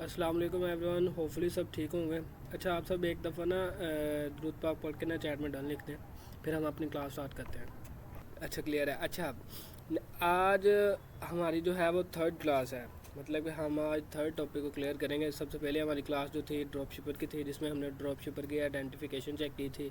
अस्सलाम वालेकुम everyone, hopefully सब ठीक होंगे। अच्छा, आप सब एक दफ़ा ना दुरूद पाक पढ़ के ना चैट में डन लिख दें, फिर हम अपनी क्लास स्टार्ट करते हैं। अच्छा, क्लियर है। अच्छा, आज हमारी जो है वो थर्ड क्लास है, मतलब कि हम आज थर्ड टॉपिक को क्लियर करेंगे। सबसे पहले हमारी क्लास जो थी ड्रॉप शिपर की थी, जिसमें हमने ड्रॉप शिपर की आइडेंटिफिकेशन चेक की थी।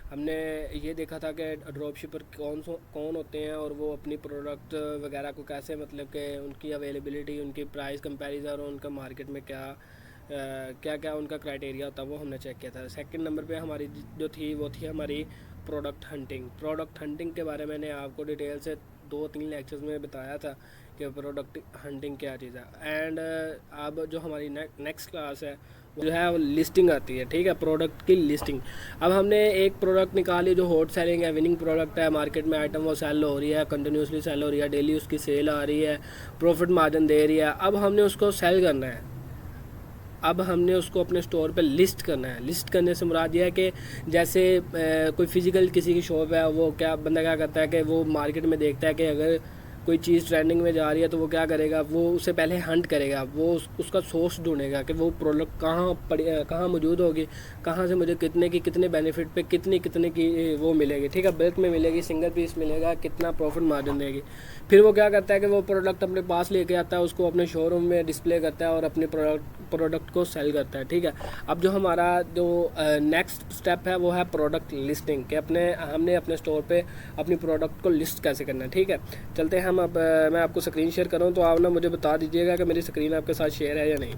हमने ये देखा था कि ड्रॉप शिपर कौन होते हैं और वो अपनी प्रोडक्ट वगैरह को कैसे, मतलब कि उनकी अवेलेबिलिटी, उनकी प्राइस कंपैरिजन और उनका मार्केट में क्या क्या उनका क्राइटेरिया होता है, वो हमने चेक किया था। सेकंड नंबर पे हमारी जो थी वो थी हमारी प्रोडक्ट हंटिंग के बारे में मैंने आपको डिटेल से 2-3 लेक्चर्स में बताया था कि प्रोडक्ट हंटिंग क्या चीज़ है। एंड अब जो हमारी नेक्स्ट क्लास है वो जो है वो लिस्टिंग आती है, ठीक है, प्रोडक्ट की लिस्टिंग। अब हमने एक प्रोडक्ट निकाली जो हॉट सेलिंग है, विनिंग प्रोडक्ट है, मार्केट में आइटम वो सेल हो रही है, कंटिन्यूसली सेल हो रही है, डेली उसकी सेल आ रही है, प्रॉफिट मार्जिन दे रही है। अब हमने उसको सेल करना है, अब हमने उसको अपने स्टोर पे लिस्ट करना है। लिस्ट करने से मुराद ये है कि जैसे कोई फिज़िकल किसी की शॉप है, वो क्या बंदा क्या करता है कि वो मार्केट में देखता है कि अगर कोई चीज़ ट्रेंडिंग में जा रही है तो वो क्या करेगा, वो उससे पहले हंट करेगा, वो उसका सोर्स ढूंढेगा कि वो प्रोडक्ट कहाँ मौजूद होगी, कहाँ से मुझे कितने बेनिफिट पे कितने की वो मिलेगी, ठीक है, बल्क में मिलेगी, सिंगल पीस मिलेगा, कितना प्रॉफिट मार्जिन देगी। फिर वो क्या करता है कि वो प्रोडक्ट अपने पास लेके आता है, उसको अपने शोरूम में डिस्प्ले करता है और अपने प्रोडक्ट को सेल करता है, ठीक है। अब जो हमारा जो नेक्स्ट स्टेप है वो है प्रोडक्ट लिस्टिंग, कि हमने अपने स्टोर पे अपनी प्रोडक्ट को लिस्ट कैसे करना है, ठीक है। चलते हैं हम। अब मैं आपको स्क्रीन शेयर करूँ तो आप ना मुझे बता दीजिएगा कि मेरी स्क्रीन आपके साथ शेयर है या नहीं।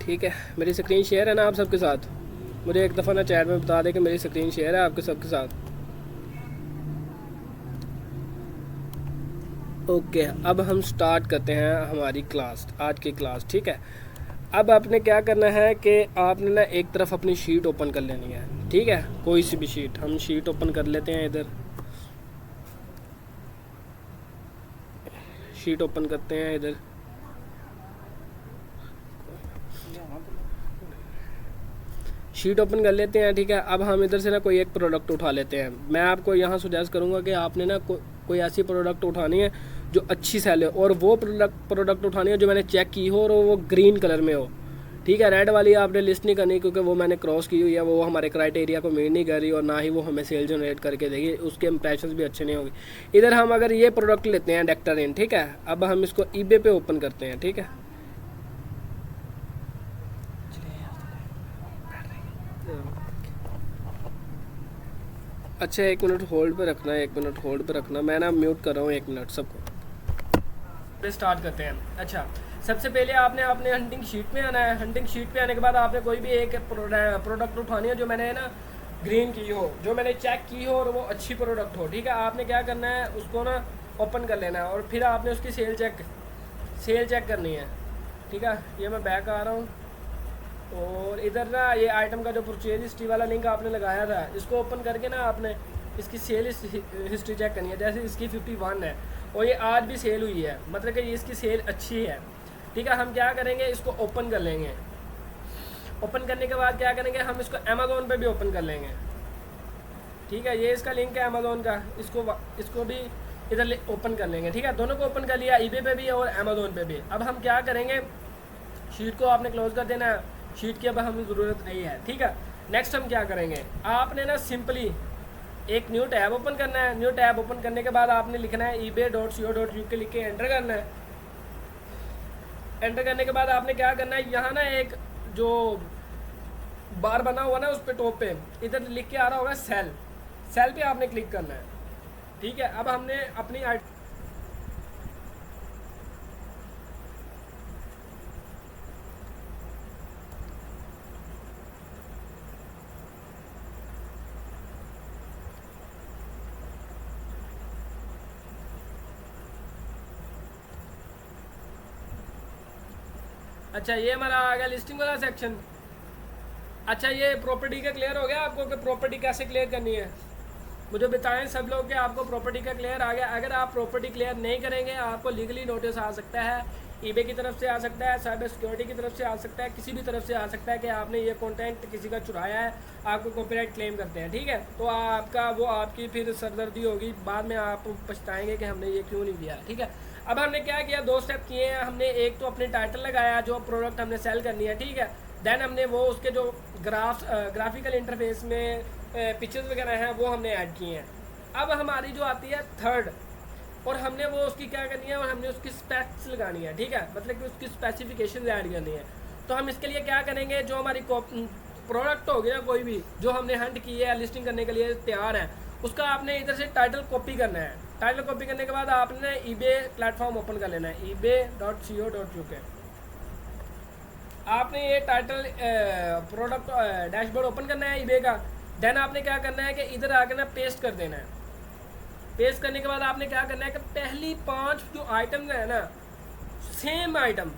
ठीक है, मेरी स्क्रीन शेयर है ना आप सबके साथ? मुझे एक दफ़ा ना चैट में बता दें कि मेरी स्क्रीन शेयर है आपके सबके साथ। ओके, अब हम स्टार्ट करते हैं हमारी क्लास, आज की क्लास, ठीक है। अब आपने क्या करना है कि आपने ना एक तरफ अपनी शीट ओपन कर लेनी है, ठीक है, कोई सी भी शीट। हम शीट ओपन कर लेते हैं, इधर शीट ओपन करते हैं, इधर शीट ओपन कर लेते हैं, ठीक है। अब हम इधर से ना कोई एक प्रोडक्ट उठा लेते हैं। मैं आपको यहाँ सुजेस्ट करूँगा कि आपने ना कोई ऐसी प्रोडक्ट उठानी है जो अच्छी सेल है, और वो प्रोडक्ट उठानी है जो मैंने चेक की हो और वो ग्रीन कलर में हो, ठीक है। रेड वाली आपने लिस्ट नहीं करनी, क्योंकि वो मैंने क्रॉस की हुई है, वो हमारे क्राइटेरिया को मीट नहीं कर रही और ना ही वो हमें सेल जनरेट करके देगी, उसके इंप्रेशन भी अच्छे नहीं होंगे। इधर हम अगर ये प्रोडक्ट लेते हैं डेक्टरिन, ठीक है। अब हम इसको ईबे पे ओपन करते हैं, ठीक है। अच्छा, 1 मिनट होल्ड पे रखना है, 1 मिनट होल्ड पे रखना। मैं ना म्यूट कर रहा हूँ 1 मिनट सबको। स्टार्ट करते हैं। अच्छा, सबसे पहले आपने अपने हंटिंग शीट में आना है। हंटिंग शीट पे आने के बाद आपने कोई भी एक प्रोडक्ट उठानी है जो मैंने ना ग्रीन की हो, जो मैंने चेक की हो और वो अच्छी प्रोडक्ट हो, ठीक है। आपने क्या करना है, उसको ना ओपन कर लेना है और फिर आपने उसकी सेल चेक करनी है, ठीक है। ये मैं बैक आ रहा हूँ और इधर ना ये आइटम का जो परचेज हिस्ट्री वाला लिंक आपने लगाया था, इसको ओपन करके ना आपने इसकी सेल हिस्ट्री चेक करनी है। जैसे इसकी 51 है और ये आज भी सेल हुई है, मतलब कि ये इसकी सेल अच्छी है, ठीक है। हम क्या करेंगे, इसको ओपन कर लेंगे। ओपन करने के बाद क्या करेंगे, हम इसको अमेज़ोन पे भी ओपन कर लेंगे, ठीक है। ये इसका लिंक है अमेज़ोन का, इसको भी इधर ओपन कर लेंगे, ठीक है। दोनों को ओपन कर लिया, ईबे पे भी और अमेज़ोन पे भी। अब हम क्या करेंगे, शीट को आपने क्लोज कर देना है, शीट की अब हमें ज़रूरत नहीं है, ठीक है। नेक्स्ट हम क्या करेंगे, आपने ना सिंपली एक न्यू टैब ओपन करना है। न्यू टैब ओपन करने के बाद आपने लिखना है ebay.co.uk लिख के एंटर करना है। एंटर करने के बाद आपने क्या करना है, यहाँ ना एक जो बार बना हुआ ना उस पर टॉप पे इधर लिख के आ रहा होगा सेल पे आपने क्लिक करना है, ठीक है। अब हमने अपनी अच्छा, ये हमारा आ गया लिस्टिंग वाला सेक्शन। अच्छा, ये प्रॉपर्टी का क्लियर हो गया आपको कि प्रॉपर्टी कैसे क्लियर करनी है? मुझे बताएं सब लोग कि आपको प्रॉपर्टी का क्लियर आ गया। अगर आप प्रॉपर्टी क्लियर नहीं करेंगे आपको लीगली नोटिस आ सकता है ईबे की तरफ से आ सकता है, साइबर सिक्योरिटी की तरफ से आ सकता है, किसी भी तरफ से आ सकता है कि आपने ये कंटेंट किसी का चुराया है, आपको कॉपीराइट क्लेम करते हैं, ठीक है। तो आपका वो आपकी फिर सरदर्दी होगी, बाद में आप पछताएंगे कि हमने ये क्यों नहीं किया, ठीक है। अब हमने क्या किया, 2 स्टेप किए हैं हमने। एक तो अपने टाइटल लगाया जो प्रोडक्ट हमने सेल करनी है, ठीक है। देन हमने वो उसके जो ग्राफिकल इंटरफेस में पिक्चर्स वगैरह हैं वो हमने ऐड किए हैं। अब हमारी जो आती है थर्ड, और हमने वो उसकी क्या करनी है, और हमने उसकी स्पेक्स लगानी है, ठीक है, मतलब कि उसकी स्पेसिफिकेशन ऐड करनी है। तो हम इसके लिए क्या करेंगे, जो हमारी प्रोडक्ट हो गया कोई भी जो हमने हंट की है, लिस्टिंग करने के लिए तैयार है, उसका आपने इधर से टाइटल कॉपी करना है। टाइटल कॉपी करने के बाद आपने ईबे प्लेटफॉर्म ओपन कर लेना है, ebay.co.uk। आपने ये टाइटल प्रोडक्ट डैशबोर्ड ओपन करना है ईबे का। देन आपने क्या करना है कि इधर आकर ना पेस्ट कर देना है। पेस्ट करने के बाद आपने क्या करना है कि पहली 5 जो आइटम है ना, सेम आइटम,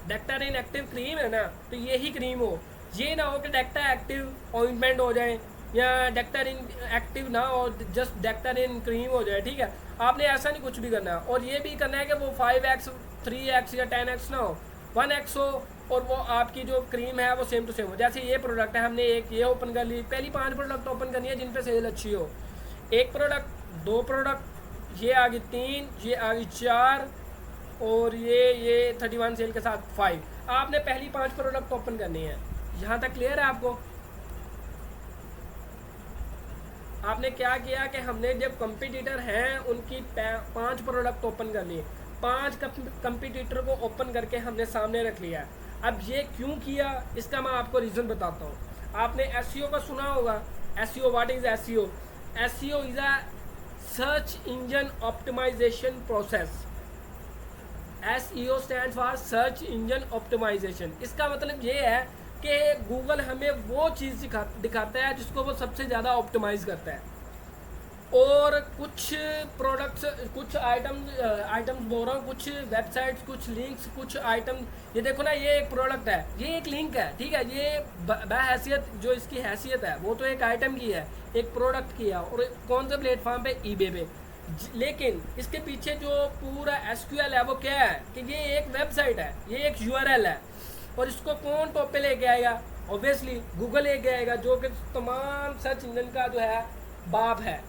डेक्टारिन एक्टिव क्रीम है ना, तो यही क्रीम हो। ये ना हो कि डेक्टा एक्टिव ऑइंटमेंट हो जाए या डेक्टारिन एक्टिव ना हो, जस्ट डेक्टारिन क्रीम हो जाए, ठीक है। आपने ऐसा नहीं कुछ भी करना है। और ये भी करना है कि वो 5x 3x या 10x ना हो, 1x हो, और वो आपकी जो क्रीम है वो सेम टू सेम हो। जैसे ये प्रोडक्ट है, हमने एक ये ओपन कर ली, पहली 5 प्रोडक्ट ओपन करनी है जिन पे सेल अच्छी हो। एक प्रोडक्ट, 2 प्रोडक्ट, ये आ गई 3, ये आ गई 4, और ये 31 सेल के साथ 5। आपने पहली 5 प्रोडक्ट ओपन करनी है। यहाँ तक क्लियर है आपको? आपने क्या किया कि हमने जब कंपटीटर हैं उनकी 5 प्रोडक्ट ओपन कर लिए, 5 कंपटीटर को ओपन करके हमने सामने रख लिया। अब ये क्यों किया, इसका मैं आपको रीज़न बताता हूँ। आपने एसईओ का सुना होगा। SEO, what is SEO? SEO is a search engine optimisation process. SEO stand for search engine optimisation. इसका मतलब ये है कि गूगल हमें वो चीज़ दिखाता है जिसको वो सबसे ज़्यादा ऑप्टिमाइज़ करता है। और कुछ प्रोडक्ट्स, कुछ आइटम्स बोल रहा हूँ, कुछ वेबसाइट्स, कुछ लिंक्स, कुछ आइटम, ये देखो ना, ये एक प्रोडक्ट है, ये एक लिंक है, ठीक है। ये बहैसियत जो इसकी हैसियत है वो तो एक आइटम की है, एक प्रोडक्ट की है, और कौन से प्लेटफॉर्म पे, ईबे पे। लेकिन इसके पीछे जो पूरा SQL है वो क्या है कि ये एक वेबसाइट है, ये एक URL है, और इसको कौन टॉप पे लेके आएगा? ऑब्वियसली गूगल लेके आएगा, जो कि तमाम सर्च इंजन का जो है बाप है,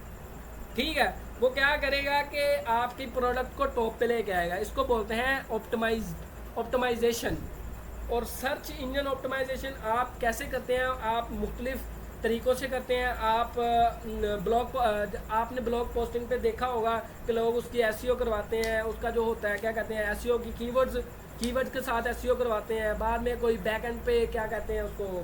ठीक है। वो क्या करेगा कि आपकी प्रोडक्ट को टॉप पे लेके आएगा। इसको बोलते हैं ऑप्टिमाइजेशन। और सर्च इंजन ऑप्टिमाइजेशन आप कैसे करते हैं? आप मुख्तलिफ तरीक़ों से करते हैं। आप आपने ब्लॉग पोस्टिंग पे देखा होगा कि लोग उसकी एसईओ करवाते हैं, उसका जो होता है क्या कहते हैं, एसईओ की कीवर्ड्स के साथ एसईओ करवाते हैं। बाद में कोई बैक एंड पे क्या कहते हैं उसको,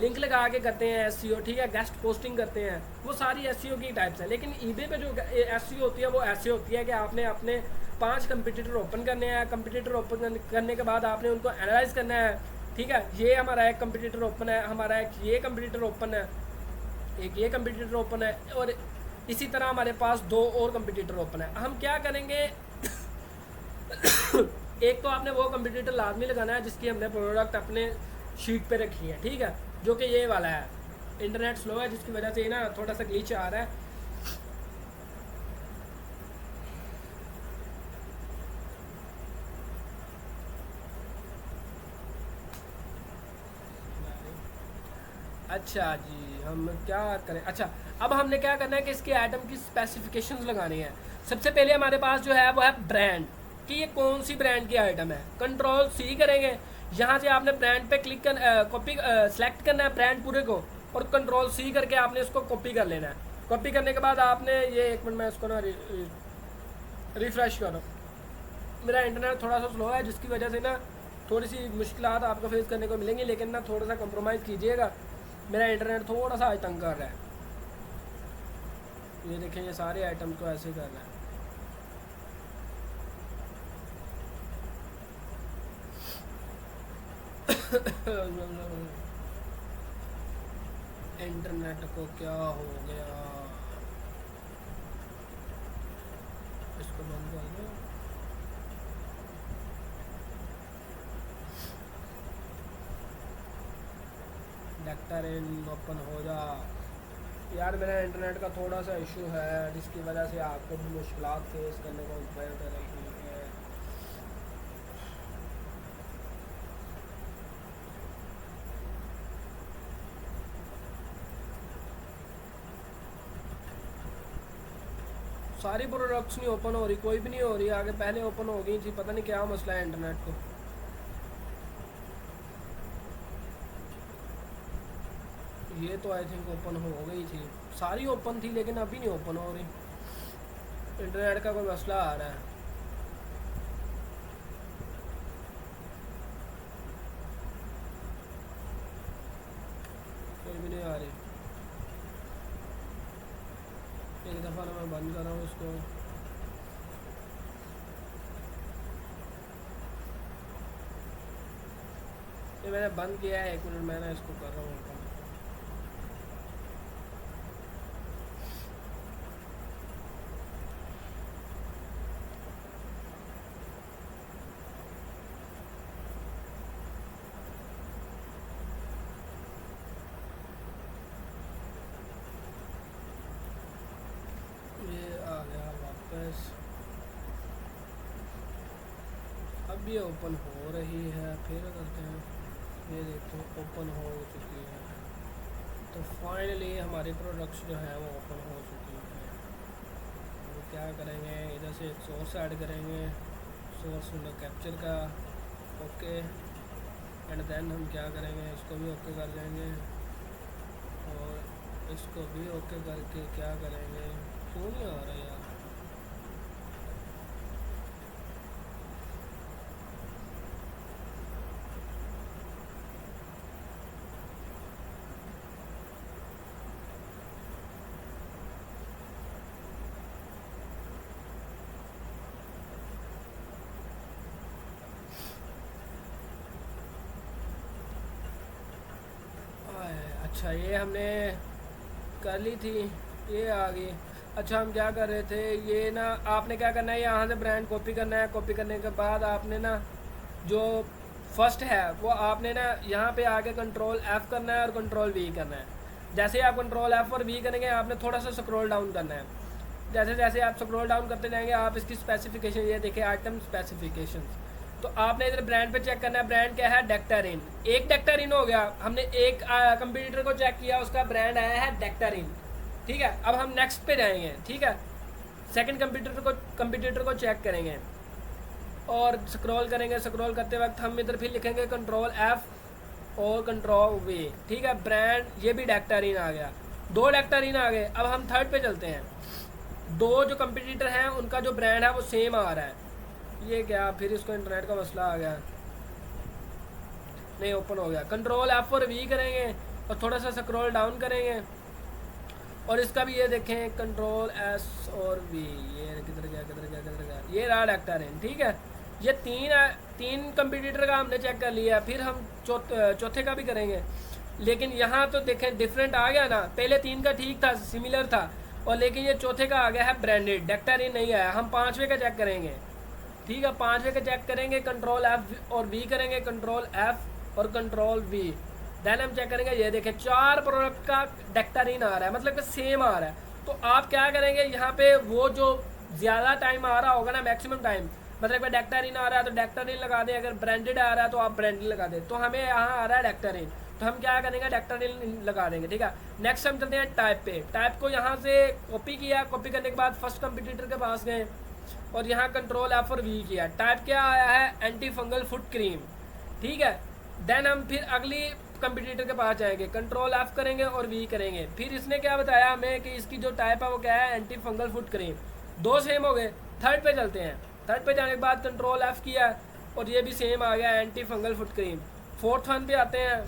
लिंक लगा के करते हैं एसईओ, ठीक है, गेस्ट पोस्टिंग करते हैं। वो सारी एसईओ की टाइप्स है। लेकिन ईबे पे जो एसईओ होती है वो ऐसे होती है कि आपने अपने 5 कंपटीटर ओपन करने हैं। कंपटीटर ओपन करने के बाद आपने उनको एनालाइज करना है, ठीक है। ये हमारा एक कंपटीटर ओपन है, हमारा एक ये कंपटीटर ओपन है, एक ये कंपटीटर ओपन है, और इसी तरह हमारे पास 2 और कंपटीटर ओपन है। हम क्या करेंगे एक तो आपने वो कंपटीटर लाजमी लगाना है जिसकी हमने प्रोडक्ट अपने शीट पे रखी है, ठीक है, जो कि ये वाला है। इंटरनेट स्लो है जिसकी वजह से ना थोड़ा सा ग्लिच आ रहा है। अच्छा जी, हम क्या करें? अच्छा, अब हमने क्या करना है कि इसके आइटम की स्पेसिफिकेशंस लगानी है। सबसे पहले हमारे पास जो है वो है ब्रांड, कि ये कौन सी ब्रांड की आइटम है। Ctrl+C करेंगे, यहाँ से आपने ब्रांड पे क्लिक कर कॉपी सेलेक्ट करना है ब्रांड पूरे को, और Ctrl+C करके आपने इसको कॉपी कर लेना है। कॉपी करने के बाद आपने ये, एक मिनट में इसको ना रिफ्रेश करो। मेरा इंटरनेट थोड़ा सा स्लो है जिसकी वजह से ना थोड़ी सी मुश्किलात आपको फेस करने को मिलेंगी, लेकिन ना थोड़ा सा कंप्रोमाइज़ कीजिएगा। मेरा इंटरनेट थोड़ा सा आज तंग कर रहा है। ये देखें, ये सारे आइटम को ऐसे कर रहा है। इंटरनेट को क्या हो गया? इसको बंद कर दो। डेक्टारिन ओपन हो जा। यार मेरा इंटरनेट का थोड़ा सा इशू है जिसकी वजह से आपको भी मुश्किलात फेस करने को पड़ रही है। सारी प्रोडक्ट्स नहीं ओपन हो रही, कोई भी नहीं हो रही। आगे पहले ओपन हो गई थी, पता नहीं क्या मसला है इंटरनेट को। ये तो आई थिंक ओपन हो गई थी, सारी ओपन थी लेकिन अभी नहीं ओपन हो रही। इंटरनेट का कोई मसला आ रहा है। कोई भी नहीं आ रही। एक दफ़ा ना मैं बंद कर रहा हूँ इसको। ये मैंने बंद किया है, 1 मिनट मैं ना इसको कर रहा हूँ। ये आ गया वापस। अब ये ओपन हो रही है, फिर करते हैं। ये देखो ओपन हो चुकी है। तो फाइनली हमारी प्रोडक्ट्स जो है वो ओपन हो चुकी है। तो क्या करेंगे, इधर से एक सोर्स ऐड करेंगे, सोर्स विंडो कैप्चर का। ओके, एंड देन हम क्या करेंगे, इसको भी ओके कर देंगे और इसको भी ओके करके क्या करेंगे। क्यों नहीं आ रहा यार? अच्छा, ये हमने कर ली थी, ये आ गई। अच्छा, हम क्या कर रहे थे, ये ना आपने क्या करना है, यहाँ से ब्रांड कॉपी करना है। कॉपी करने के बाद आपने ना जो फर्स्ट है वो आपने ना यहाँ पे आके कंट्रोल F करना है और कंट्रोल V करना है। जैसे आप कंट्रोल F और V करेंगे, आपने थोड़ा सा स्क्रॉल डाउन करना है। जैसे जैसे आप स्क्रॉल डाउन करते जाएंगे, आप इसकी स्पेसिफिकेशन, ये देखिए आइटम स्पेसिफिकेशन। तो आपने इधर ब्रांड पे चेक करना है। ब्रांड क्या है? डेक्टारिन। एक डेक्टारिन हो गया। हमने एक कंप्यूटर को चेक किया, उसका ब्रांड आया है डेक्टारिन। ठीक है, अब हम नेक्स्ट पे जाएंगे। ठीक है, सेकंड कंप्यूटर को चेक करेंगे और स्क्रॉल करेंगे। स्क्रॉल करते वक्त हम इधर फिर लिखेंगे कंट्रोल F और कंट्रोल V। ठीक है, ब्रांड ये भी डेक्टारिन आ गया, 2 डेक्टारिन आ गए। अब हम थर्ड पे चलते हैं। 2 जो कंप्यूटर हैं उनका जो ब्रांड है वो सेम आ रहा है। ये क्या, फिर इसको इंटरनेट का मसला आ गया, नहीं ओपन हो गया। कंट्रोल F और V करेंगे और थोड़ा सा स्क्रॉल डाउन करेंगे और इसका भी ये देखें कंट्रोल S और V। ये किधर गया, ये रहा डेक्टारिन। ठीक है, ये तीन कंप्यूटर का हमने चेक कर लिया। फिर हम चौथे का भी करेंगे, लेकिन यहाँ तो देखें डिफरेंट आ गया ना। पहले 3 का ठीक था, सिमिलर था, और लेकिन ये चौथे का आ गया है ब्रांडेड, डेक्टारिन नहीं आया। हम 5वें का चेक करेंगे। ठीक है, 5वें का चेक करेंगे, कंट्रोल F और V करेंगे, कंट्रोल F और कंट्रोल V। देन हम चेक करेंगे, ये देखें 4 प्रोडक्ट का डेक्टारिन आ रहा है, मतलब कि सेम आ रहा है। तो आप क्या करेंगे, यहाँ पे वो जो ज़्यादा टाइम आ रहा होगा ना, मैक्सिमम टाइम, मतलब कि डेक्टारिन आ रहा है तो डेक्टारिन लगा दें, अगर ब्रांडेड आ रहा है तो आप ब्रांडेड लगा दें। तो हमें यहाँ आ रहा है डेक्टारिन, तो हम क्या करेंगे, डेक्टारिन लगा देंगे। ठीक है, नेक्स्ट हम चलते हैं टाइप पे। टाइप को यहाँ से कॉपी किया, कॉपी करने के बाद फर्स्ट कंप्यूटर के पास गए और यहाँ कंट्रोल F और V किया। टाइप क्या आया है, एंटी फंगल फुट क्रीम। ठीक है, देन हम फिर अगली कंप्यूटर के पास जाएंगे, कंट्रोल F करेंगे और V करेंगे। फिर इसने क्या बताया हमें कि इसकी जो टाइप है वो क्या है, anti fungal foot cream. 2 same हो गए। थर्ड पे चलते हैं। थर्ड पे जाने के बाद कंट्रोल F किया और ये भी सेम आ गया, anti fungal foot cream. Fourth one पे आते हैं,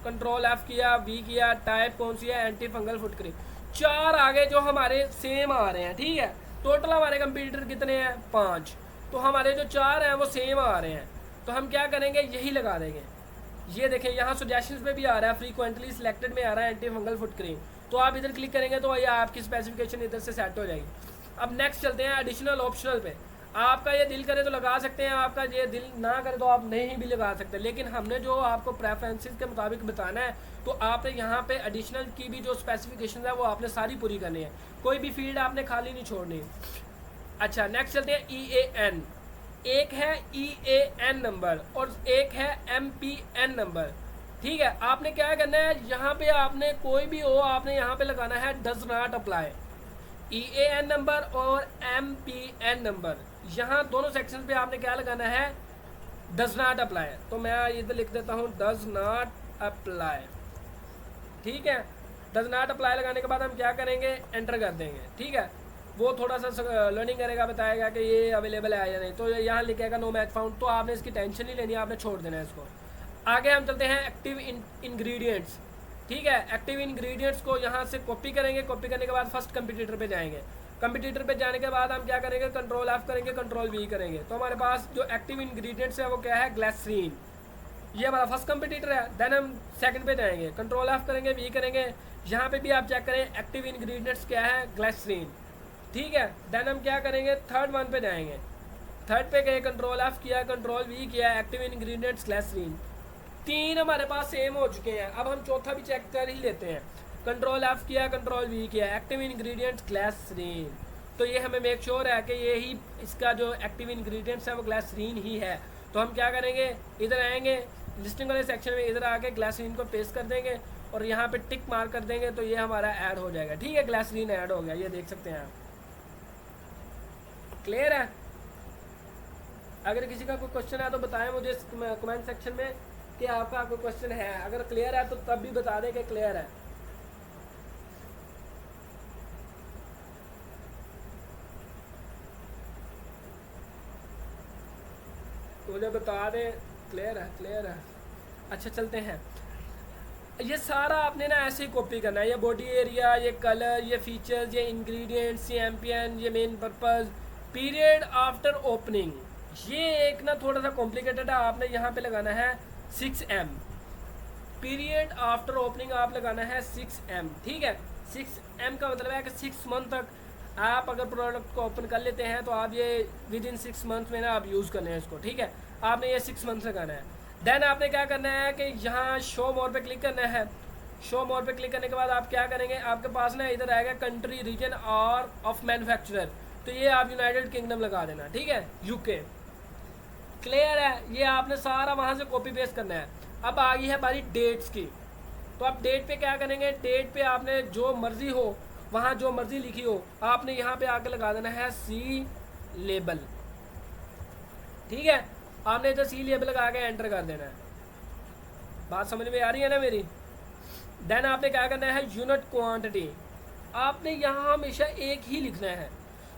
कंट्रोल F किया, V किया, टाइप कौन सी है, एंटी फंगल फुट क्रीम। 4 आगे जो हमारे सेम आ रहे हैं। ठीक है, टोटल हमारे कंप्यूटर कितने हैं, 5। तो हमारे जो 4 हैं वो सेम आ रहे हैं, तो हम क्या करेंगे, यही लगा देंगे। ये देखें यहाँ सजेशंस पे भी आ रहा है, फ्रीक्वेंटली सिलेक्टेड में आ रहा है एंटी फंगल फुट क्रीम। तो आप इधर क्लिक करेंगे तो ये आपकी स्पेसिफिकेशन इधर से सेट हो जाएगी। अब नेक्स्ट चलते हैं एडिशनल ऑप्शनल पे। आपका ये दिल करे तो लगा सकते हैं, आपका ये दिल ना करे तो आप नहीं भी लगा सकते, लेकिन हमने जो आपको प्रेफरेंसेस के मुताबिक बताना है, तो आपने यहाँ पे एडिशनल की भी जो स्पेसिफिकेशन है वो आपने सारी पूरी करनी है, कोई भी फील्ड आपने खाली नहीं छोड़नी। अच्छा, नेक्स्ट चलते हैं EAN। एक है EAN नंबर और एक है MPN नंबर। ठीक है, आपने क्या करना है, यहाँ पे आपने कोई भी हो, आपने यहाँ पे लगाना है does not apply. EAN number और MPN नंबर, यहाँ दोनों सेक्शन पे आपने क्या लगाना है, डज नॉट अप्लाई। तो मैं इधर लिख देता हूँ डज नॉट अप्लाई, ठीक है। डज नॉट अप्लाई लगाने के बाद हम क्या करेंगे, एंटर कर देंगे, ठीक है। वो थोड़ा सा लर्निंग करेगा, बताएगा कि ये अवेलेबल है या नहीं। तो यहाँ लिखेगा नो मैच फाउंड, तो आपने इसकी टेंशन नहीं लेनी, आपने छोड़ देना है इसको। आगे हम चलते हैं एक्टिव इंग्रेडिएंट्स, ठीक है। एक्टिव इंग्रेडिएंट्स को यहाँ से कॉपी करेंगे, कॉपी करने के बाद फर्स्ट कंप्यूटर पे जाएंगे। कंप्यूटर पे जाने के बाद हम क्या करेंगे, कंट्रोल F करेंगे, कंट्रोल V करेंगे। तो हमारे पास जो एक्टिव इंग्रेडिएंट्स है वो क्या है, ग्लिसरीन, ये हमारा फर्स्ट कंप्यूटर है। देन हम सेकंड पे जाएंगे, कंट्रोल F करेंगे, V करेंगे। यहाँ पे भी आप चेक करें एक्टिव इंग्रेडिएंट्स क्या है, ग्लिसरीन, ठीक है। देन हम क्या करेंगे, थर्ड वन पे जाएंगे, थर्ड पे गए, कंट्रोल F किया, कंट्रोल V किया, एक्टिव इंग्रेडिएंट्स ग्लिसरीन, तीन हमारे पास सेम हो चुके हैं। अब हम चौथा भी चेक कर ही लेते हैं, कंट्रोल F किया, कंट्रोल V किया, एक्टिव इंग्रेडिएंट्स ग्लिसरीन। तो ये हमें मेक श्योर है कि ये ही इसका जो एक्टिव इंग्रेडिएंट्स है वो ग्लिसरीन ही है। तो हम क्या करेंगे, इधर आएंगे लिस्टिंग वाले सेक्शन में, इधर आके ग्लिसरीन को पेस्ट कर देंगे और यहाँ पे टिक मार्क कर देंगे, तो ये हमारा ऐड हो जाएगा, ठीक है। ग्लिसरीन ऐड हो गया, ये देख सकते हैं आप, क्लियर है। अगर किसी का कोई क्वेश्चन है तो बताएं मुझे कमेंट सेक्शन में कि आपका कोई क्वेश्चन है। अगर क्लियर है तो तब भी बता दें कि क्लियर है। मुझे बता दें, क्लियर है, क्लियर है। अच्छा चलते हैं, ये सारा आपने ना ऐसे ही कॉपी करना है, ये बॉडी एरिया, ये कलर, ये फीचर्स, ये इंग्रेडिएंट्स, ये MPN, ये main purpose, period after opening. ये एक ना थोड़ा सा कॉम्प्लिकेटेड है, आपने यहाँ पे लगाना है 6M, पीरियड आफ्टर ओपनिंग आप लगाना है 6M, ठीक है। 6M का मतलब है कि 6 मंथ तक आप अगर प्रोडक्ट को ओपन कर लेते हैं तो आप ये विद इन 6 मंथ में ना आप यूज़ करना है इसको, ठीक है। आपने ये 6 मंथ लगाना है। देन आपने क्या करना है कि यहाँ शो मोर पे क्लिक करना है। शो मोर पे क्लिक करने के बाद आप क्या करेंगे, आपके पास ना इधर आएगा कंट्री, रीजन और ऑफ मैन्युफैक्चरर, तो ये आप यूनाइटेड किंगडम लगा देना, ठीक है, UK, क्लियर है। ये आपने सारा वहाँ से कॉपी पेस्ट करना है। अब आ गई है हमारी डेट्स की, तो आप डेट पे क्या करेंगे, डेट पे आपने जो मर्जी हो, वहाँ जो मर्जी लिखी हो, आपने यहाँ पे आके लगा देना है C लेबल, ठीक है। आपने इधर C लेबल लगा के एंटर कर देना है। बात समझ में आ रही है ना मेरी। देन आपने क्या करना है, यूनिट क्वांटिटी, आपने यहाँ हमेशा एक ही लिखना है।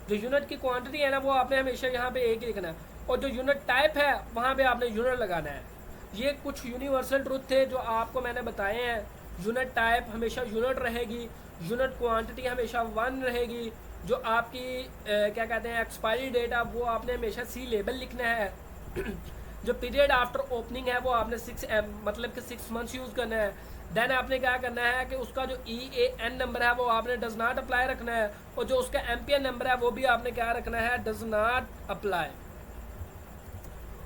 जो यूनिट की क्वांटिटी है ना वो आपने हमेशा यहाँ पे एक ही लिखना है, और जो यूनिट टाइप है वहाँ पे आपने यूनिट लगाना है। ये कुछ यूनिवर्सल ट्रूथ थे जो आपको मैंने बताए हैं। यूनिट टाइप हमेशा यूनिट रहेगी, यूनिट क्वांटिटी हमेशा 1 रहेगी, जो आपकी क्या कहते हैं एक्सपायरी डेट है वो आपने हमेशा C लेबल लिखना है। जो पीरियड आफ्टर ओपनिंग है वो आपने 6M मतलब कि 6 मंथ्स यूज़ करना है। देन आपने क्या करना है कि उसका जो EAN नंबर है वो आपने डज नॉट अप्लाई रखना है, और जो उसका MPN नंबर है वो भी आपने क्या रखना है, डज नॉट अप्लाई।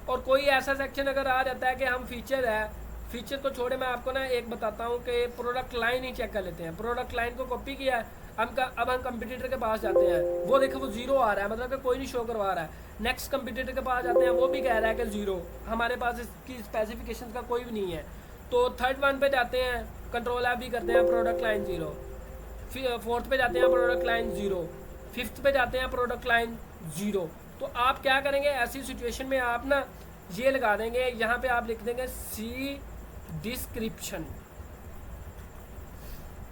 और कोई ऐसा सेक्शन अगर आ जाता है कि हम फीचर है, फीचर को छोड़े मैं आपको ना एक बताता हूँ कि प्रोडक्ट लाइन ही चेक कर लेते हैं। प्रोडक्ट लाइन को कॉपी किया है, अब हम कंप्यूटर के पास जाते हैं, वो देखो वो 0 आ रहा है, मतलब कि कोई नहीं शो करवा रहा है। नेक्स्ट कंप्यूटर के पास जाते हैं, वो भी कह रहा है कि 0, हमारे पास इसकी स्पेसिफिकेशन का कोई भी नहीं है। तो थर्ड वन पे जाते हैं, कंट्रोल F भी करते हैं, प्रोडक्ट लाइन 0, फिर फोर्थ पे जाते हैं, प्रोडक्ट लाइन 0, फिफ्थ पे जाते हैं, प्रोडक्ट लाइन 0। तो आप क्या करेंगे, ऐसी सिचुएशन में आप ना ये लगा देंगे, यहाँ पे आप लिख देंगे C डिस्क्रिप्शन।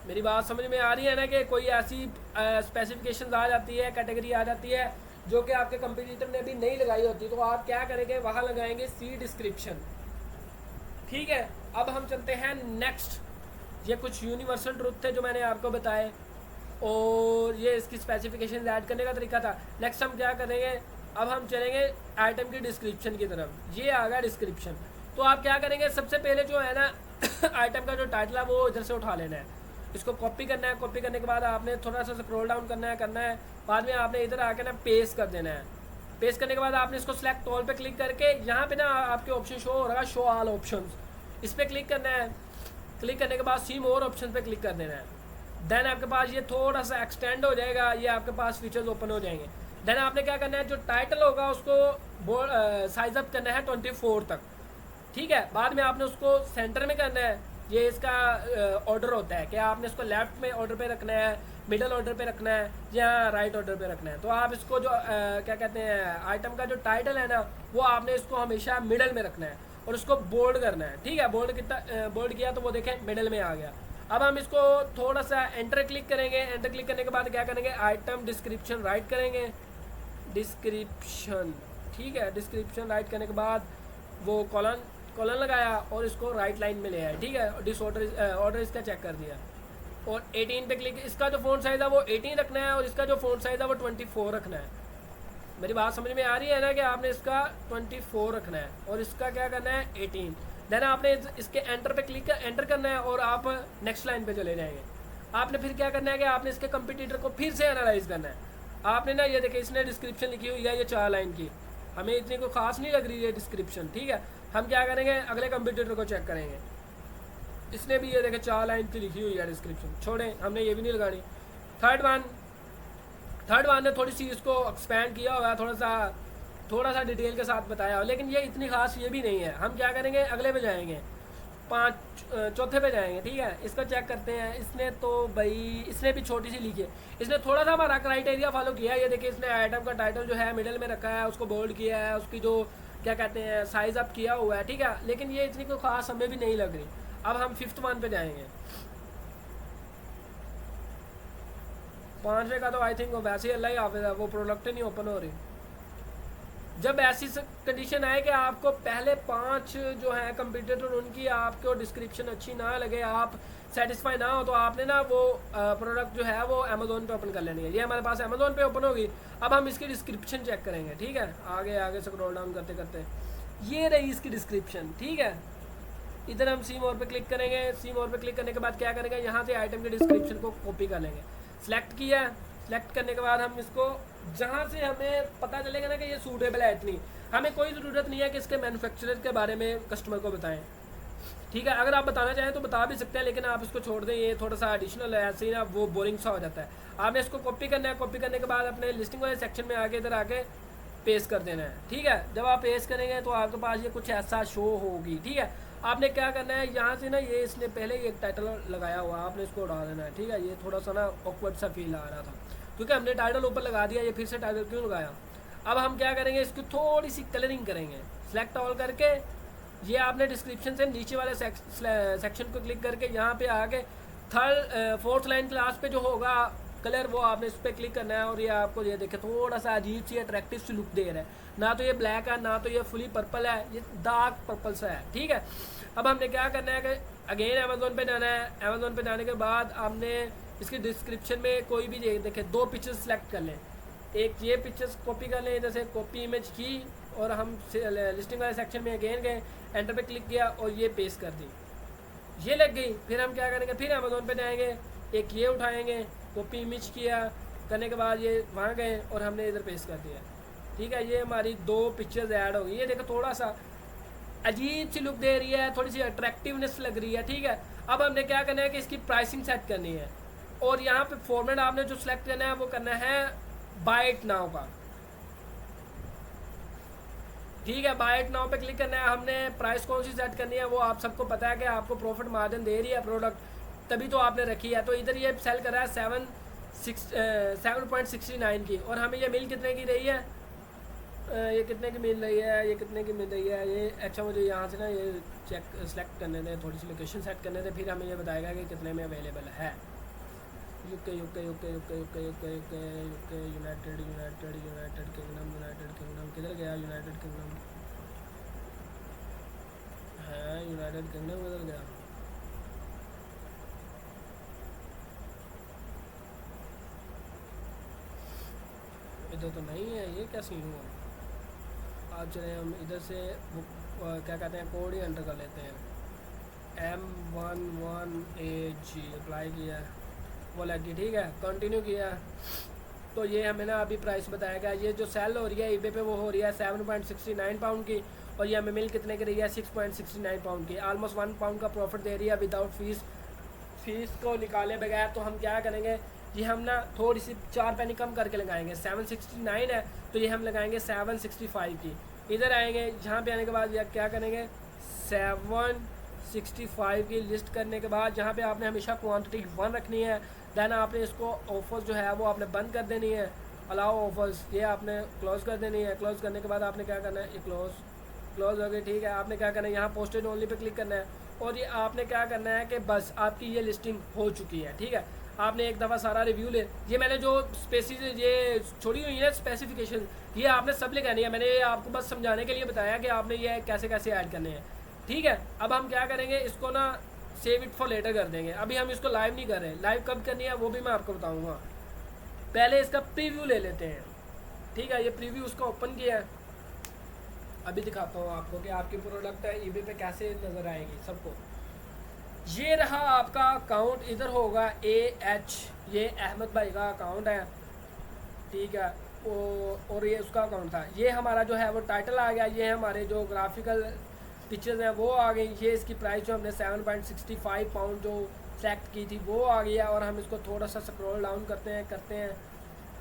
मेरी बात समझ में आ रही है ना, कि कोई ऐसी स्पेसिफिकेशंस आ जाती है, कैटेगरी आ जाती है जो कि आपके कंप्यूटर ने भी नहीं लगाई होती, तो आप क्या करेंगे, वहाँ लगाएंगे C डिस्क्रिप्शन, ठीक है। अब हम चलते हैं नेक्स्ट। ये कुछ यूनिवर्सल ट्रूथ थे जो मैंने आपको बताए, और ये इसकी स्पेसिफिकेशन ऐड करने का तरीका था। नेक्स्ट हम क्या करेंगे, अब हम चलेंगे आइटम की डिस्क्रिप्शन की तरफ। ये आ गया डिस्क्रिप्शन। तो आप क्या करेंगे, सबसे पहले जो है ना आइटम का जो टाइटल है वो इधर से उठा लेना है, इसको कॉपी करना है। कॉपी करने के बाद आपने थोड़ा सा स्क्रॉल डाउन करना है, बाद में आपने इधर आके ना पेस्ट कर देना है। पेस्ट करने के बाद आपने इसको सिलेक्ट ऑल पे क्लिक करके यहाँ पे ना आपके ऑप्शन शो हो रहा है, शो ऑल ऑप्शंस, इस पर क्लिक करना है। क्लिक करने के बाद सी मोर ऑप्शन पे क्लिक कर देना है। देन आपके पास ये थोड़ा सा एक्सटेंड हो जाएगा, ये आपके पास फीचर्स ओपन हो जाएंगे। देन आपने क्या करना है, जो टाइटल होगा उसको साइज अप करना है 24 तक, ठीक है। बाद में आपने उसको सेंटर में करना है। ये इसका ऑर्डर होता है कि आपने इसको लेफ्ट में ऑर्डर पे रखना है, मिडल ऑर्डर पे रखना है या राइट ऑर्डर पे रखना है। तो आप इसको जो क्या कहते हैं आइटम का जो टाइटल है ना वो आपने इसको हमेशा मिडल में रखना है और उसको बोल्ड करना है। ठीक है, बोल्ड कितना बोल्ड किया तो वो देखें मिडल में आ गया। अब हम इसको थोड़ा सा एंटर क्लिक करेंगे। एंटर क्लिक करने के बाद क्या करेंगे, आइटम डिस्क्रिप्शन राइट करेंगे, डिस्क्रिप्शन। ठीक है, डिस्क्रिप्शन राइट करने के बाद वो कॉलन लगाया और इसको राइट लाइन में ले आया। ठीक है, डिसऑर्डर ऑर्डर इसका चेक कर दिया और 18 पे क्लिक। इसका जो फ़ॉन्ट साइज़ है वो 18 रखना है और इसका जो फ़ॉन्ट साइज़ है वो 24 रखना है। मेरी बात समझ में आ रही है ना कि आपने इसका 24 रखना है और इसका क्या करना है 18। देन आपने इसके एंटर पे क्लिक एंटर करना है और आप नेक्स्ट लाइन पे चले जाएंगे। आपने फिर क्या करना है कि आपने इसके कंपटीटर को फिर से एनालाइज करना है। आपने ना ये देखिए इसने डिस्क्रिप्शन लिखी हुई है ये 4 लाइन की, हमें इतनी कोई खास नहीं लग रही है डिस्क्रिप्शन। ठीक है, हम क्या करेंगे अगले कंपटीटर को चेक करेंगे। इसने भी ये देखे 4 लाइन की लिखी हुई है डिस्क्रिप्शन, छोड़ें हमने ये भी नहीं लगानी। थर्ड वन ने थोड़ी सी इसको एक्सपैंड किया हुआ है, थोड़ा सा डिटेल के साथ बताया हो, लेकिन ये इतनी खास ये भी नहीं है। हम क्या करेंगे अगले पे जाएंगे, चौथे पे जाएंगे। ठीक है, इसको चेक करते हैं। इसने तो भाई इसने भी छोटी सी लिखी है, इसने थोड़ा सा हमारा क्राइटेरिया फॉलो किया है। ये देखिए इसने आइटम का टाइटल जो है मिडिल में रखा है, उसको बोल्ड किया है, उसकी जो क्या कहते हैं साइज अप किया हुआ है। ठीक है, लेकिन ये इतनी कोई खास हमें भी नहीं लग रही। अब हम 5th वन पे जाएंगे। 5वें का तो आई थिंक वैसे ही अल्लाह ही हाफिज़ है, वो प्रोडक्ट नहीं ओपन हो रही। जब ऐसी कंडीशन आए कि आपको पहले 5 जो है कंपटीटर उनकी आपको डिस्क्रिप्शन अच्छी ना लगे, आप सेटिस्फाई ना हो, तो आपने ना वो प्रोडक्ट जो है वो अमेज़ोन पे ओपन कर लेनी है। ये हमारे पास अमेज़ोन पे ओपन होगी। अब हम इसकी डिस्क्रिप्शन चेक करेंगे। ठीक है, आगे स्क्रॉल डाउन करते करते ये रही इसकी डिस्क्रिप्शन। ठीक है, इधर हम सी मोर पे क्लिक करेंगे। सी मोर पे क्लिक करने के बाद क्या करेंगे, यहाँ से आइटम के डिस्क्रिप्शन को कॉपी कर लेंगे। सेलेक्ट किया, सेलेक्ट करने के बाद हम इसको जहाँ से हमें पता चलेगा ना कि ये सूटेबल है, इतनी हमें कोई ज़रूरत नहीं है कि इसके मैन्युफैक्चरर के बारे में कस्टमर को बताएं। ठीक है, अगर आप बताना चाहें तो बता भी सकते हैं, लेकिन आप इसको छोड़ दें, ये थोड़ा सा एडिशनल है, ऐसे ही ना वो बोरिंग सा हो जाता है। आपने इसको कॉपी करना है। कॉपी करने के बाद अपने लिस्टिंग वाले सेक्शन में आके इधर आके पेस्ट कर देना है। ठीक है, जब आप पेस्ट करेंगे तो आपके पास ये कुछ ऐसा शो होगी। ठीक है, आपने क्या करना है, यहाँ से ना ये इसने पहले ही एक टाइटल लगाया हुआ, आपने इसको उड़ा देना है। ठीक है, ये थोड़ा सा ना ऑकवर्ड सा फील आ रहा था क्योंकि हमने टाइटल ऊपर लगा दिया, ये फिर से टाइटल क्यों लगाया। अब हम क्या करेंगे, इसकी थोड़ी सी कलरिंग करेंगे। सेलेक्ट ऑल करके ये आपने डिस्क्रिप्शन से नीचे वाले सेक्शन को क्लिक करके यहाँ पे आके 4th लाइन क्लास पे जो होगा कलर वो आपने इस पर क्लिक करना है और ये आपको ये देखे थोड़ा सा अजीब सी अट्रैक्टिव सी लुक दे रहा है। ना तो ये ब्लैक है ना तो ये फुली पर्पल है, ये डार्क पर्पल सा है। ठीक है, अब हमने क्या करना है कि अगेन अमेज़ोन पे जाना है। अमेज़ोन पे जाने के बाद हमने इसकी डिस्क्रिप्शन में कोई भी देखे 2 पिक्चर्स सेलेक्ट कर लें। एक ये पिक्चर्स कॉपी कर लें, जैसे कॉपी इमेज की और हम लिस्टिंग वाले सेक्शन में अगेन गए, एंटर पे क्लिक किया और ये पेस्ट कर दी, ये लग गई। फिर हम क्या करेंगे, फिर अमेज़ोन पे जाएंगे, एक ये उठाएंगे, कॉपी इमेज किया, करने के बाद ये वहाँ गए और हमने इधर पेस्ट कर दिया। ठीक है, ये हमारी 2 पिक्चर्स ऐड हो गई। ये देखो थोड़ा सा अजीब सी लुक दे रही है, थोड़ी सी अट्रैक्टिवनेस लग रही है। ठीक है, अब हमने क्या करना है कि इसकी प्राइसिंग सेट करनी है और यहाँ पे फॉर्मेट आपने जो सिलेक्ट करना है वो करना है बाय इट नाउ का। ठीक है, बाय इट नाउ पे क्लिक करना है। हमने प्राइस कौन सी सेट करनी है वो आप सबको पता है कि आपको प्रॉफिट मार्जिन दे रही है प्रोडक्ट, तभी तो आपने रखी है। तो इधर ये सेल कर रहा है 7.69 की और हमें ये मिल कितने की रही है, ये कितने की मिल रही है, ये कितने की मिल रही है ये। अच्छा, मुझे यहाँ से ना ये चेक सेलेक्ट करने दें, थोड़ी सी लोकेशन सेट करने दें, फिर हमें ये बताएगा कि कितने में अवेलेबल है। यूके यूनाइटेड किंगडम किधर गया, यूनाइटेड किंगडम है, यूनाइटेड किंगडम किधर गया। इधर तो नहीं है, ये क्या सीन हुआ। आज चले हम इधर से क्या कहते हैं कोड ही एंटर कर लेते हैं। M11AG अप्लाई किया, वो लगी। ठीक है, कंटिन्यू किया तो ये हमें ना अभी प्राइस बताया गया। ये जो सेल हो रही है eBay पे वो हो रही है 7.69 पाउंड की और ये हमें मिल कितने की रही है 6.69 पाउंड की। ऑलमोस्ट 1 पाउंड का प्रॉफिट दे रही है विदाउट फीस को निकाले बगैर। तो हम क्या करेंगे, ये हम ना थोड़ी सी 4 पैनी कम करके लगाएंगे। 769 है तो ये हम लगाएंगे 765 की। इधर आएंगे, यहाँ पे आने के बाद क्या करेंगे 765 की लिस्ट करने के बाद जहाँ पे आपने हमेशा क्वांटिटी 1 रखनी है, देन आपने इसको ऑफर्स जो है वो आपने बंद कर देनी है, अलाउ ऑफर्स ये आपने क्लोज़ कर देनी है। क्लोज़ करने के बाद आपने क्या करना है, ये क्लोज़ हो गई, ठीक है। आपने क्या करना है, यहाँ पोस्टेड ओनली पे क्लिक करना है और ये आपने क्या करना है कि बस आपकी ये लिस्टिंग हो चुकी है, ठीक है। आपने एक दफ़ा सारा रिव्यू ले, ये मैंने जो ये छोड़ी हुई है स्पेसिफिकेशन, ये आपने सब लिखानी है। मैंने ये आपको बस समझाने के लिए बताया कि आपने ये कैसे कैसे ऐड करने हैं, ठीक है। अब हम क्या करेंगे, इसको ना सेव इट फॉर लेटर कर देंगे। अभी हम इसको लाइव नहीं कर रहे, लाइव कब करनी है वो भी मैं आपको बताऊँगा। पहले इसका प्रीव्यू ले लेते हैं, ठीक है। ये प्रीव्यू उसका ओपन किया है, अभी दिखाता हूँ आपको कि आपकी प्रोडक्ट है ईबे पे कैसे नज़र आएगी सबको। ये रहा आपका अकाउंट, इधर होगा AH, ये अहमद भाई का अकाउंट है, ठीक है। और ये उसका अकाउंट था। ये हमारा जो है वो टाइटल आ गया, ये हमारे जो ग्राफिकल पिक्चर्स हैं वो आ गई। ये इसकी प्राइस जो हमने 7.65 पाउंड जो सेलेक्ट की थी वो आ गया। और हम इसको थोड़ा सा स्क्रॉल डाउन करते हैं,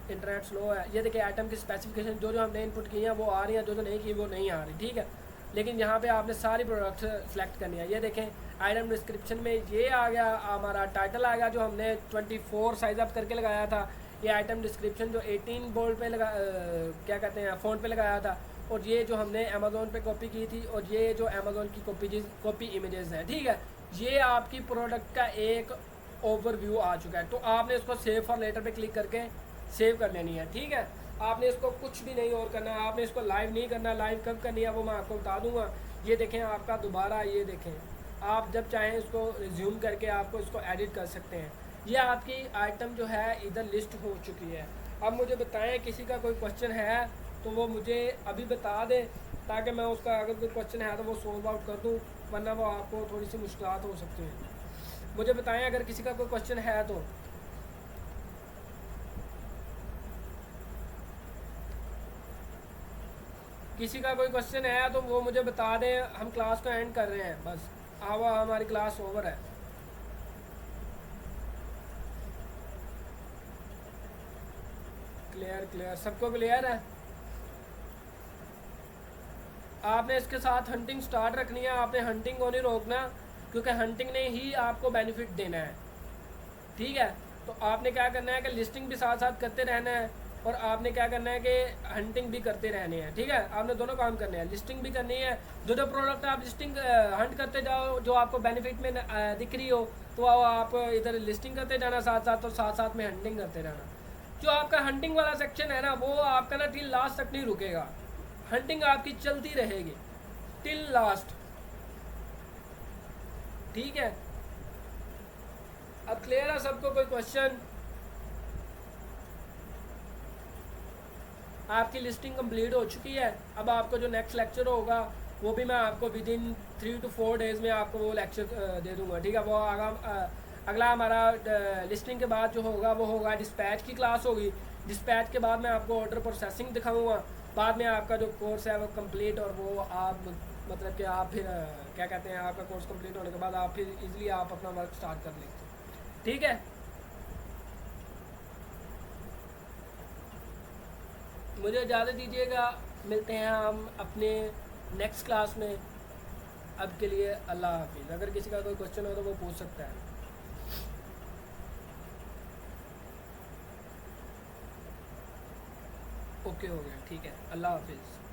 इंटरनेट स्लो है। ये देखिए आइटम की स्पेसिफिकेशन जो हमने इनपुट की हैं वो आ रही हैं, जो नहीं की वो नहीं आ रही, ठीक है। लेकिन यहाँ पे आपने सारी प्रोडक्ट सेलेक्ट करनी है। ये देखें आइटम डिस्क्रिप्शन में ये आ गया, हमारा टाइटल आ गया जो हमने 24 साइज अप करके लगाया था। ये आइटम डिस्क्रिप्शन जो 18 बोल्ड पे क्या कहते हैं फ़ॉन्ट पे लगाया था। और ये जो हमने अमेज़ोन पे कॉपी की थी, और ये जो अमेज़ोन की कॉपी इमेजेस हैं, ठीक है। ये आपकी प्रोडक्ट का एक ओवरव्यू आ चुका है। तो आपने इसको सेव फॉर लेटर पे क्लिक करके सेव कर लेनी है, ठीक है। आपने इसको कुछ भी नहीं और करना, आपने इसको लाइव नहीं करना। लाइव कब करनी है वो मैं आपको बता दूंगा। ये देखें आपका दोबारा, ये देखें आप जब चाहें इसको रिज्यूम करके आपको इसको एडिट कर सकते हैं। ये आपकी आइटम जो है इधर लिस्ट हो चुकी है। अब मुझे बताएं किसी का कोई क्वेश्चन है तो वो मुझे अभी बता दें, ताकि मैं उसका अगर कोई क्वेश्चन है तो वो सॉल्व आउट कर दूँ, वरना वो आपको थोड़ी सी मुश्किलात हो सकती हैं। मुझे बताएं अगर किसी का कोई क्वेश्चन है तो। किसी का कोई क्वेश्चन है तो वो मुझे बता दें, हम क्लास को एंड कर रहे हैं बस। हमारी क्लास ओवर है। क्लियर सबको क्लियर है। आपने इसके साथ हंटिंग स्टार्ट रखनी है, आपने हंटिंग को नहीं रोकना, क्योंकि हंटिंग ने ही आपको बेनिफिट देना है, ठीक है। तो आपने क्या करना है कि लिस्टिंग भी साथ साथ करते रहना है, और आपने क्या करना है कि हंटिंग भी करते रहने हैं, ठीक है। आपने दोनों काम करने हैं, लिस्टिंग भी करनी है। जो प्रोडक्ट आप लिस्टिंग हंट करते जाओ, जो आपको बेनिफिट में दिख रही हो, तो आप इधर लिस्टिंग करते जाना साथ साथ, और साथ साथ में हंटिंग करते रहना। जो आपका हंटिंग वाला सेक्शन है ना, वो आपका ना टिल लास्ट तक नहीं रुकेगा। हंटिंग आपकी चलती रहेगी टिल लास्ट, ठीक है। अब क्लियर है सबको? कोई क्वेश्चन? आपकी लिस्टिंग कंप्लीट हो चुकी है। अब आपको जो नेक्स्ट लेक्चर होगा वो भी मैं आपको विद इन 3 to 4 डेज़ में आपको वो लेक्चर दे दूंगा, ठीक है। वो अगला हमारा लिस्टिंग के बाद जो होगा वो होगा डिस्पैच की क्लास होगी। डिस्पैच के बाद मैं आपको ऑर्डर प्रोसेसिंग दिखाऊंगा। बाद में आपका जो कोर्स है वो कंप्लीट, और वो आप मतलब कि आप फिर क्या कहते हैं, आपका कोर्स कंप्लीट होने के बाद आप फिर इजीली आप अपना वर्क स्टार्ट कर लेते, ठीक है। मुझे इजाज़त दीजिएगा, मिलते हैं हम अपने नेक्स्ट क्लास में। अब के लिए अल्लाह हाफिज़। अगर किसी का कोई क्वेश्चन हो तो वो पूछ सकता है। ओके हो गया, ठीक है, अल्लाह हाफिज़।